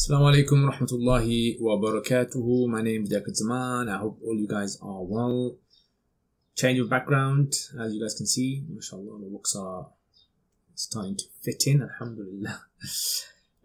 Assalamu alaikum rahmatullahi wa barakatuhu. My name is Yaqut Zaman. I hope all you guys are well. Change of background, as you guys can see. MashaAllah, the books are starting to fit in, alhamdulillah.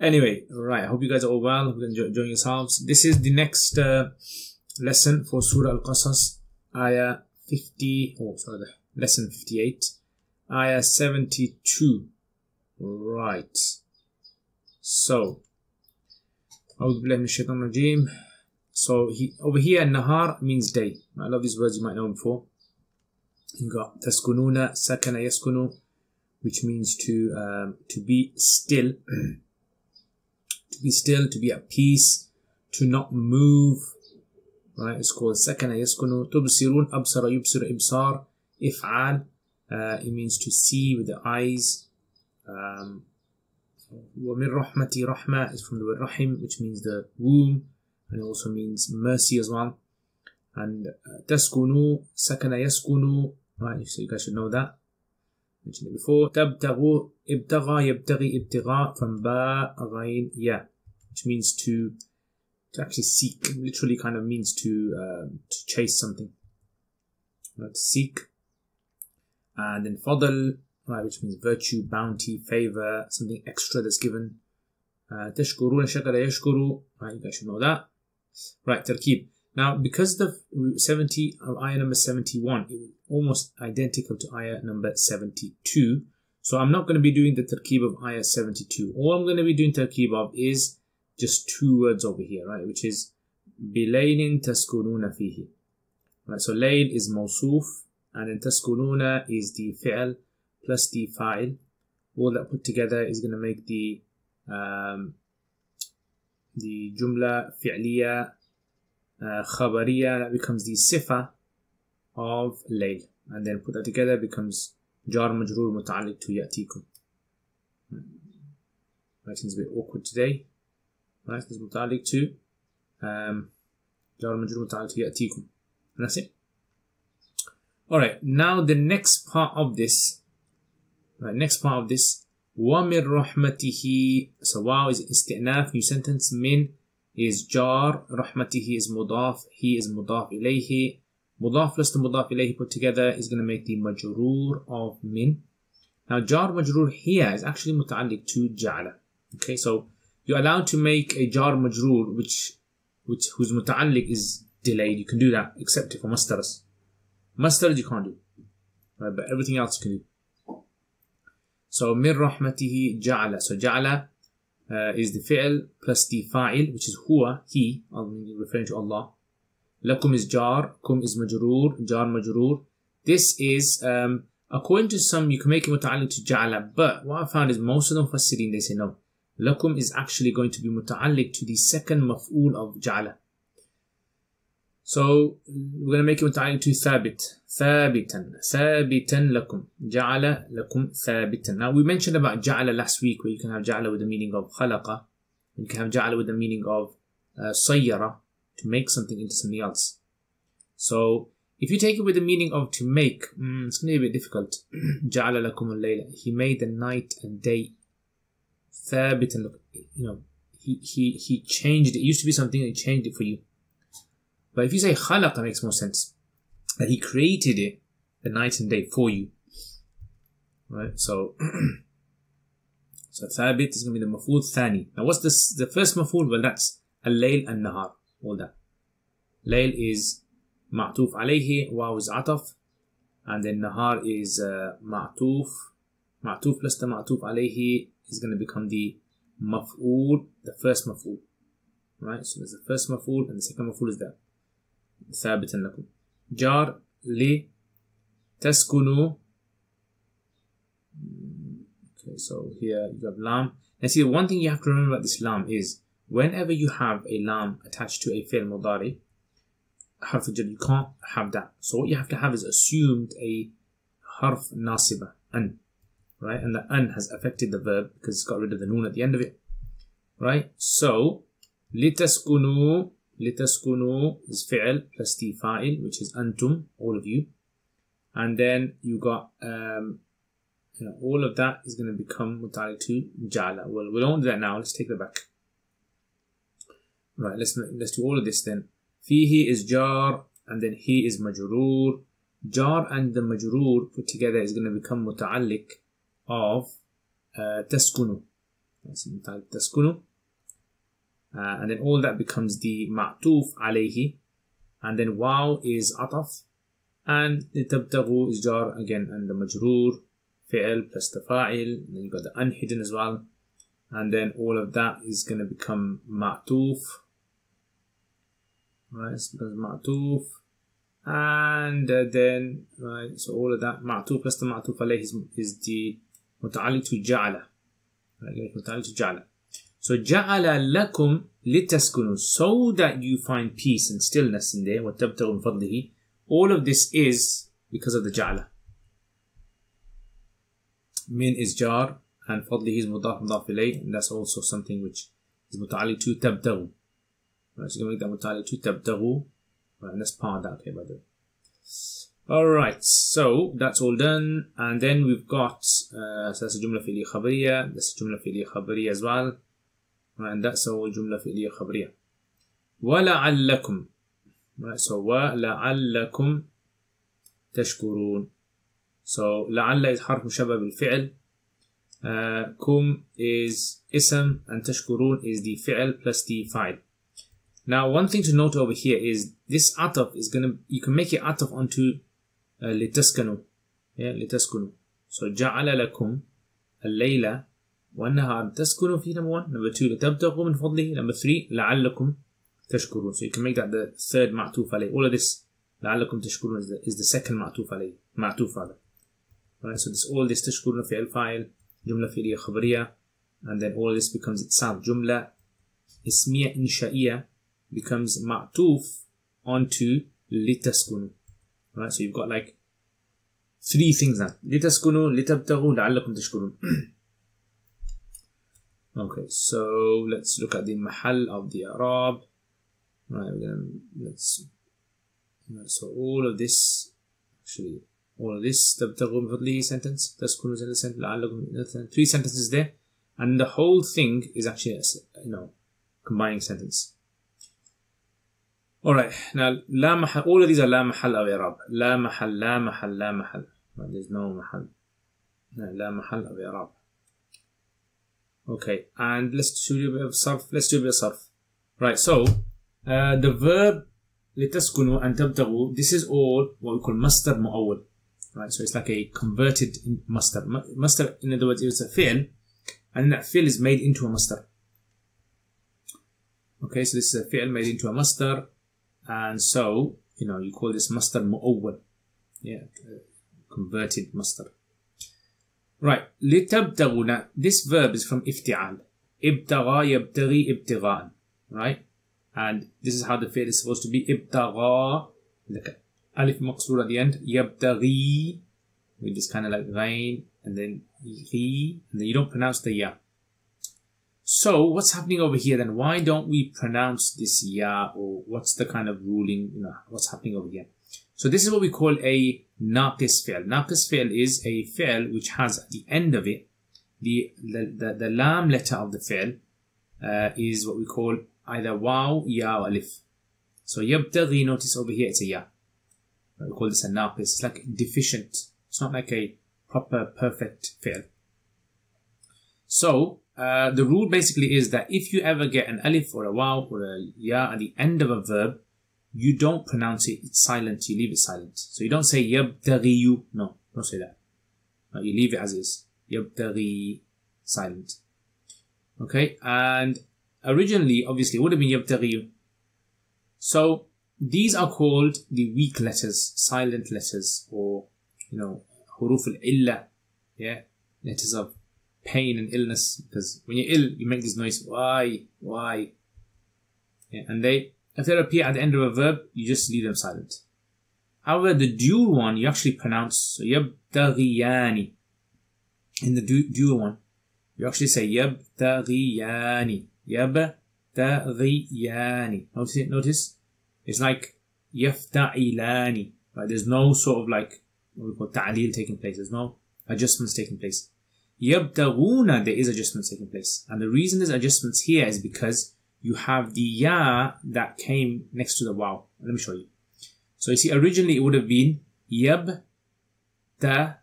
Anyway, right, I hope you guys are all well. Hope you're enjoying yourselves. This is the next lesson for Surah Al-Qasas, Ayah 50, lesson 58, Ayah 72. Right. So, so over here, Nahar means day. I love these words, you might know them before. You got Taskununa, Sakana Yaskunu, which means to be still, to be still, to be at peace, to not move. Right? It's called Sakana Yaskunu. Tubsirun, Absara Yubsir Ibsar, If'al. It means to see with the eyes. وَمِن رَحْمَةِ Rahma is from the word Rahim, which means the womb, and it also means mercy as well. And Taskunu, Sakana Yaskunu, right, so you guys should know that. Mentioned it before. Tabtaghu, Ibtagha, Yabtaghi, Ibtigha, from Ba, Ghain, Ya, which means to actually seek. Literally kind of means to chase something. Right, to seek. And then Fadl, right, which means virtue, bounty, favor, something extra that's given. Tashkuruna shakara yashkuru, right, you guys should know that. Right, tarkeeb. Now, because the 70 of ayah number 71 is almost identical to ayah number 72, so I'm not going to be doing the tarkeeb of ayah 72. All I'm going to be doing tarkeeb of is just two words over here, right, which is bilaylin taskununa fihi. Right, so layl is mawsoof, and then taskununa is the fi'l plus the fa'il. All that put together is going to make the jumla fi'liya khabariya, that becomes the sifa of layl, and then put that together becomes jar majroor muta'alliq to ya'tikum. Writing's a bit awkward today. Right, it's muta'alliq to jar majroor muta'alliq to ya'tikum, and that's it. Alright, now the next part of this, وَمِن رَحْمَتِهِ. So wow is isti'naf, new sentence. Min is jar, rahmatihi is mudaf, he is mudaf ilayhi. Mudaf plus the mudaf ilayhi put together is going to make the majroor of min. Now jar majroor here is actually muta'alliq to ja'ala. Okay, so you're allowed to make a jar majroor whose muta'alliq is delayed. You can do that, except for mastaras. Mastaras you can't do, right, but everything else you can do. So min rahmatihi ja'ala. So ja'ala is the fi'l plus the fa'il, which is huwa, he, referring to Allah. Lakum is jar, kum is majroor, jar majroor. This is, according to some, you can make it muta'alliq to ja'ala, but what I found is most of the mufassirin, they say no. Lakum is actually going to be muta'alliq to the second maf'ul of ja'ala. So we're going to make it muta'alliq to thabit. Thabitan. Thabitan lakum. Ja'ala lakum thabitan. Now we mentioned about ja'ala last week, where you can have ja'ala with the meaning of khalaqa. You can have ja'ala with the meaning of sayyara, to make something into something else. So if you take it with the meaning of to make, it's going to be a bit difficult. Ja'ala lakum al-layla. He made the night and day. Thabitan. Look, you know, he changed it. It used to be something and he changed it for you. But if you say khalaqa, makes more sense. That he created it, the night and day, for you. Right? So thabit is going to be the maf'ul thani. Now what's this? The first maf'ul? Well, that's al-layl and nahar. All that. Layl is ma'tuf alayhi, waw is ataf. And then nahar is ma'tuf. Ma'tuf plus the ma'tuf alayhi is going to become the maf'ul, the first maf'ul. Right? So there's the first maf'ul and the second maf'ul is that. ثابتا لكم. جار لي تسكنوا. Okay, so here you have lam. Now see, one thing you have to remember about this lam is whenever you have a lam attached to a fi'l mudari, harf jar, you can't have that. So what you have to have is assumed a harf nasiba, an, right? And the an has affected the verb because it's got rid of the noon at the end of it, right? So لتسكنوا. لتسكنوا is fi'l plus the fa'il, which is antum, all of you. And then you got all of that is going to become muta'alliq to ja'ala. Well, we don't do that now. Let's take that back. Right, let's do all of this then. Fihi is jar, and then he is majroor. Jar and the majroor put together is going to become muta'alliq of taskunu. That's muta'alliq taskunu. And then all that becomes the ma'tuf alayhi. And then waw is ataf. And the tabtaghu is jar again, and the majroor, fi'l plus the fa'il. And then you've got the unhidden as well. And then all of that is going to become ma'tuf. Right, it becomes ma'tuf. And then, right, so all of that, ma'tuf plus the ma'tuf alayhi is the muta'alliq to ja'ala. Right, muta'alliq to ja'ala. So ja'ala lakum litaskunu, so that you find peace and stillness in there. وَتَبْتَغُوا مِنْ فَضْلِهِ. All of this is because of the ja'ala. Min is jar, and fadlihi is mudaf ilayh, and that's also something which is muta'alliq to tabtaghu. Right, so you can make that muta'alliq to tabtaghu. Right, and that's part of that, okay, by the way. Alright, so that's all done, and then we've got, so that's a jumla fi'liya khabariya, that's a jumla fi'liya khabariya as well, right, and that's all jumla fi'liya khabariya. وَلَعَلَّكُمْ. Right, so وَلَعَلَّكُمْ تَشْكُرُونَ. So لَعَلَّ is حرف مشبه بالفعل, kum is ism, and tashkurun is the fi'l plus the fa'il. Now, one thing to note over here is this ataf is you can make it ataf onto litaskanu. Yeah, litaskunu. So ja'ala lakum al-layla wan-nahar taskunu fi, number 1. Number 2, litabtaghu min fadlihi. Number 3, la'allakum tashkurun. So you can make that the third ma'tuf alayh. All of this, la'allakum tashkurun is the second ma'tuf alayh. Ma'tuf alayh. Right, so all this tashkurun fi'l fa'il, jumla fi'liya khabariya, and then all this becomes itself jumla ismiya insha'iyya, becomes ma'tuf onto litaskunu. Right, so you've got like 3 things now. Litaskunu, litabtaghu, la'allakum tashkurun. Okay, so let's look at the mahal of the i'rab. Right, so all of this, actually, all of this, tabtaghu min fadlihi sentence, taskunu sentence, la'allakum, 3 sentences there, and the whole thing is actually, combining sentence. Alright, now la mahal, all of these are la mahal of i'rab. La mahal, la mahal, la mahal. Right, there's no mahal. No, la mahal of i'rab. Okay, and let's do a bit of sarf. Right, so the verb litaskunu and tabtaghu, this is all what we call masdar mu'awwal. Right, so it's like a converted masdar. Masdar, in other words, it's a fi'l, and that fi'l is made into a masdar. Okay, so this is a fi'l made into a masdar. And so, you call this masdar mu'awwal. Yeah, converted masdar. Right, litabtaghu. Now, this verb is from ifti'al. Ibtagha yabtaghi ibtigha'an. Right? And this is how the fi'l is supposed to be. Ibtagha, like alif maqsoor at the end. Yabtaghi, with this kind of like ghain, and then ghi, and then you don't pronounce the ya. So what's happening over here then? Why don't we pronounce this ya, or what's the kind of ruling, what's happening over here? So this is what we call a naqis fi'l. Naqis fi'l is a fi'l which has at the end of it, the lam letter of the fi'l is what we call either waw, ya, or alif. So yabtaghi, notice over here it's a ya. We call this a naqis. It's like deficient. It's not like a proper perfect fi'l. So the rule basically is that if you ever get an alif or a waw or a ya at the end of a verb, you don't pronounce it, it's silent, you leave it silent. So you don't say yabtaghiyu, no, don't say that. No, you leave it as is. Yabtaghi, silent. Okay, and originally, obviously, it would have been yabtaghiyu. So these are called the weak letters, silent letters, or, huruf al-illa, yeah, letters of pain and illness, because when you're ill, you make this noise, why, yeah, and if they appear at the end of a verb, you just leave them silent. However, the dual one, you actually pronounce, so yabtaghiyani. In the dual one, you actually say yabtaghiyani, yabtaghiyani. Notice? It's like yafta'ilani, right? There's no sort of like, what we call ta'lil taking place. There's no adjustments taking place. Yabtaghuna, there is adjustments taking place. And the reason there's adjustments here is because you have the ya that came next to the waw. Let me show you. So you see, originally it would have been yabtaghiyuna.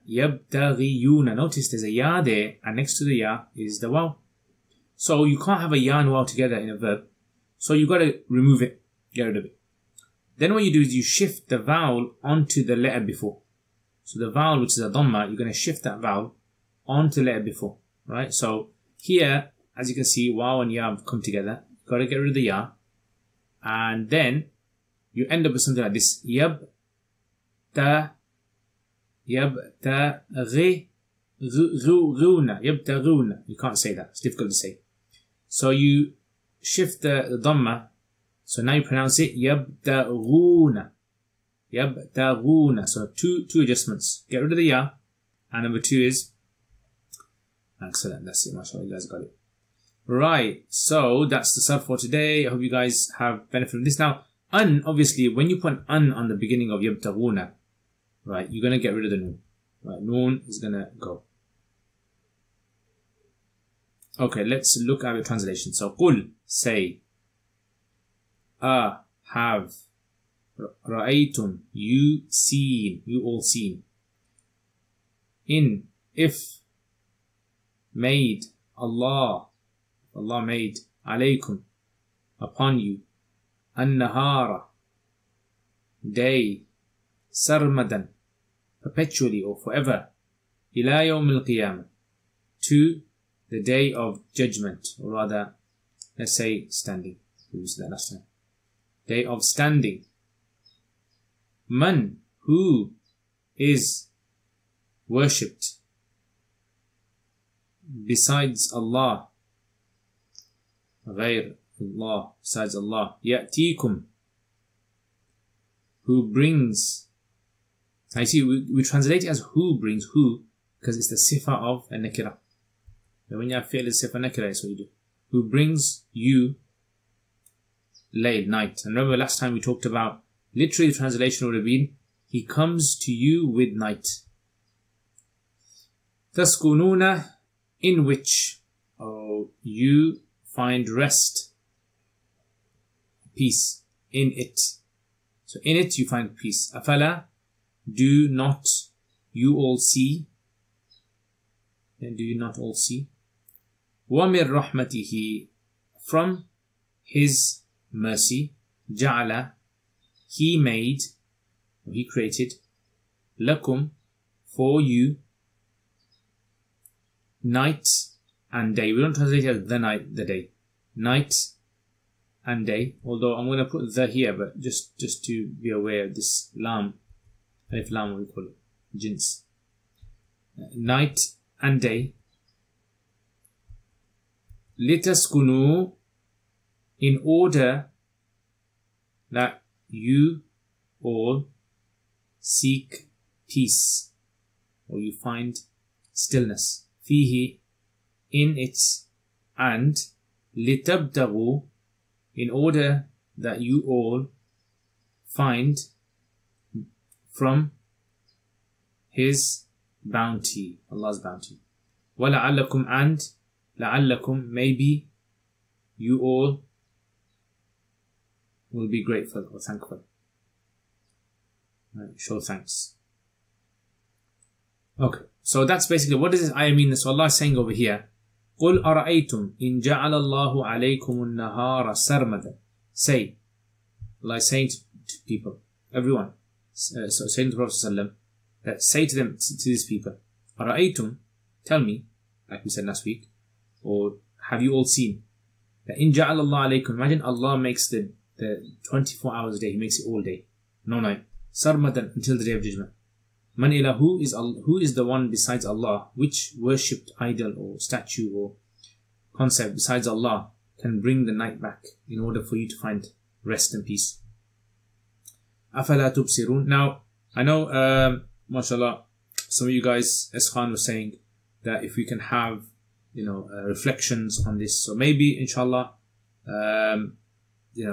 Yabtaghiyuna. Notice there's a ya there, and next to the ya is the waw. So you can't have a ya and waw together in a verb. So you've got to remove it, get rid of it. Then what you do is you shift the vowel onto the letter before. So the vowel, which is a dhamma, you're going to shift that vowel onto the letter before, right? So here, as you can see, waw and ya have come together. You've got to get rid of the ya. And then you end up with something like this. Yabtaghuna. You can't say that. It's difficult to say. So you shift the dhamma. So now you pronounce it yabtaghuna. Yabtaghuna. So two adjustments. Get rid of the ya. And number 2 is excellent. That's it. MashaAllah, you guys got it. Right. So that's the sub for today. I hope you guys have benefit from this. Now, obviously, when you put an on the beginning of yabtaghuna, right, you're going to get rid of the noon. Right, noon is going to go. Okay, let's look at the translation. So, qul, say. Have. Ra'aytum, you seen, you all seen. In, if. Made, Allah made. Alaykum, upon you. An-nahara, day. Sarmadan, perpetually or forever. Ila yawm al-qiyamah, to the day of judgment, or rather, let's say standing. We used that last time. Day of standing. Man, who is worshipped besides Allah. Ghayr Allah, besides Allah. Ya'tikum, who brings. I see, we translate it as who brings, who, because it's the sifa of a nakira. When you have fi'l sifa nakira, that's what you do. Who brings you layl, night. And remember last time we talked about, literally the translation would have been, he comes to you with night. Taskununa, in which you find rest, peace, in it. So in it you find peace. Afala, do not you all see? And do you not all see? وَمِن رَحْمَتِهِ, from his mercy, جَعَلَ, he made, or he created, لَكُمْ, for you, night and day. We don't translate it as the night, the day. Night and day. Although I'm going to put the here, but just to be aware of this lam. Alif lam, what we call it, jins. Night and day. Litaskunu, in order that you all seek peace, or you find stillness. Fihi, in it, and litabtagu, in order that you all find from his bounty, Allah's bounty. وَلَعَلَّكُمْ, and لَعَلَّكُمْ, maybe you all will be grateful or thankful. Right, show thanks. Okay, so that's basically, what does this ayah mean? So Allah is saying over here, قُلْ أَرَأَيْتُمْ إِنْ جَعَلَ اللَّهُ عَلَيْكُمُ النَّهَارَ سَرْمَدًا. Say, Allah is saying to people, everyone, so saying to the Prophet ﷺ, that say to them, to these people, أَرَأَيْتُمْ, tell me, like we said last week, or have you all seen, that in جَعَلَ اللَّهُ عَلَيْكُمْ, imagine Allah makes the 24 hours a day, He makes it all day, no night, sarmadan, until the day of judgment. Man ilah, who is the one besides Allah, which worshipped idol or statue or concept besides Allah can bring the night back in order for you to find rest and peace. Afala tubsirun. Now, I know, mashallah, some of you guys, Eshan was saying that if we can have, reflections on this. So maybe, inshallah, we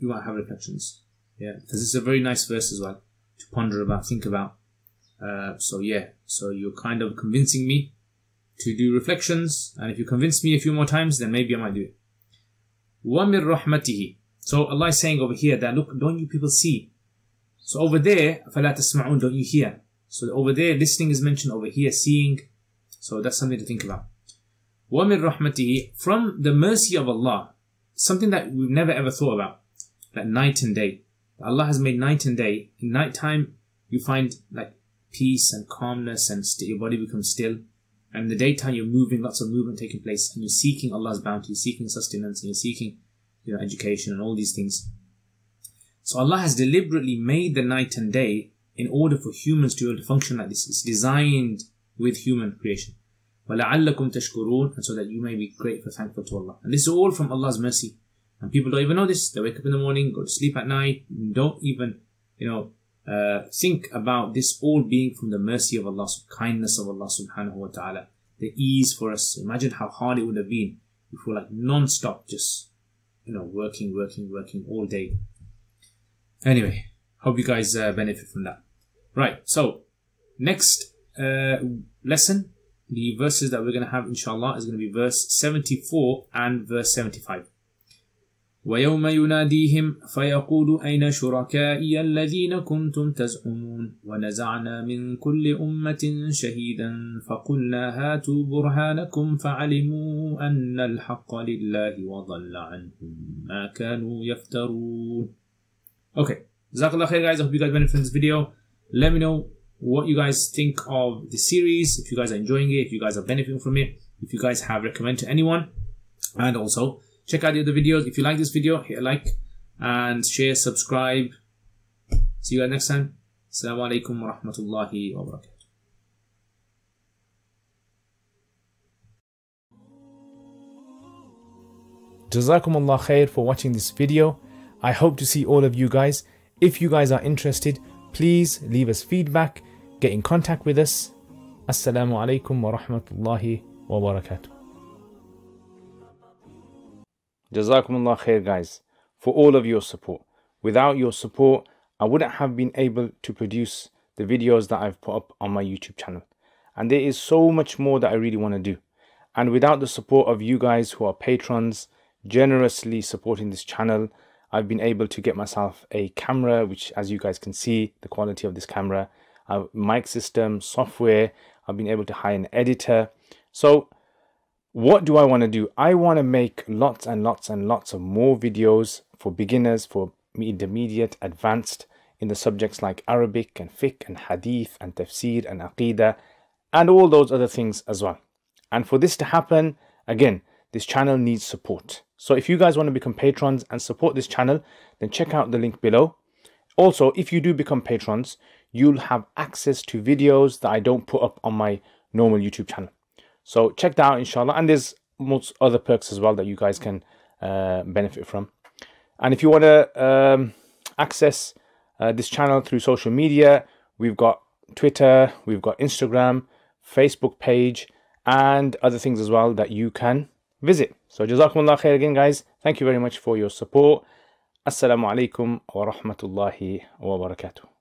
might have reflections. Yeah, because it's a very nice verse as well to ponder about, think about. So you're kind of convincing me to do reflections, and if you convince me a few more times, then maybe I might do it. وَمِن رَحْمَتِهِ. So Allah is saying over here that, look, don't you people see? So over there, فَلَا تَسْمَعُونَ, don't you hear? So over there, listening is mentioned, over here, seeing. So that's something to think about. وَمِن رَحْمَتِهِ, from the mercy of Allah, something that we've never ever thought about, like night and day. Allah has made night and day. In night time, you find like peace and calmness, and your body becomes still. And in the daytime, you're moving, lots of movement taking place, and you're seeking Allah's bounty, you're seeking sustenance, and you're seeking, education and all these things. So Allah has deliberately made the night and day in order for humans to be able to function like this. It's designed with human creation. وَلَعَلَّكُمْ تَشْكُرُونَ, and so that you may be grateful, thankful to Allah. And this is all from Allah's mercy. And people don't even know this. They wake up in the morning, go to sleep at night, don't even, think about this all being from the mercy of Allah, kindness of Allah subhanahu wa ta'ala, the ease for us. Imagine how hard it would have been if we were like non-stop, just, working all day. Anyway, hope you guys benefit from that. Right, so next lesson, the verses that we're going to have inshallah is going to be verse 74 and verse 75. وَيَوْمَ يُنَادِيهِمْ فَيَقُولُ أَيْنَ شُرَكَائِيَ الَّذِينَ كُنْتُمْ تَزْعُمُونَ وَنَزَعْنَا مِنْ كُلِّ أُمَّةٍ شَهِيدًا فَقُلْنَا هَاتُوا بُرْهَانَكُمْ فَعَلِمُوا أَنَّ الْحَقَّ لِلَّهِ وَضَلَّ عَنْهُمْ مَا كَانُوا يَفْتَرُونَ. Okay, Jazakallah khair guys, I hope you guys benefit from this video. Let me know what you guys think of the series, if you guys are enjoying it, if you guys are benefiting from it, if you guys have recommended to anyone. And also, check out the other videos. If you like this video, hit a like and share, subscribe. See you guys next time. Assalamu alaikum wa rahmatullahi wa barakatuh. Jazakumullah khair for watching this video. I hope to see all of you guys. If you guys are interested, please leave us feedback, get in contact with us. Assalamu alaikum wa rahmatullahi wa barakatuh. Jazakumullah khair guys for all of your support. Without your support, I wouldn't have been able to produce the videos that I've put up on my YouTube channel. And there is so much more that I really want to do. And without the support of you guys who are patrons, generously supporting this channel, I've been able to get myself a camera, which as you guys can see, the quality of this camera, a mic system, software. I've been able to hire an editor. So what do I want to do? I want to make lots and lots and lots of more videos for beginners, for intermediate, advanced in the subjects like Arabic and fiqh and hadith and tafsir and aqidah and all those other things as well. And for this to happen, again, this channel needs support. So if you guys want to become patrons and support this channel, then check out the link below. Also, if you do become patrons, you'll have access to videos that I don't put up on my normal YouTube channel. So check that out, inshallah. And there's most other perks as well that you guys can benefit from. And if you want to access this channel through social media, we've got Twitter, we've got Instagram, Facebook page, and other things as well that you can visit. So Jazakumullah khair again guys. Thank you very much for your support. Assalamu alaikum wa rahmatullahi wa barakatuh.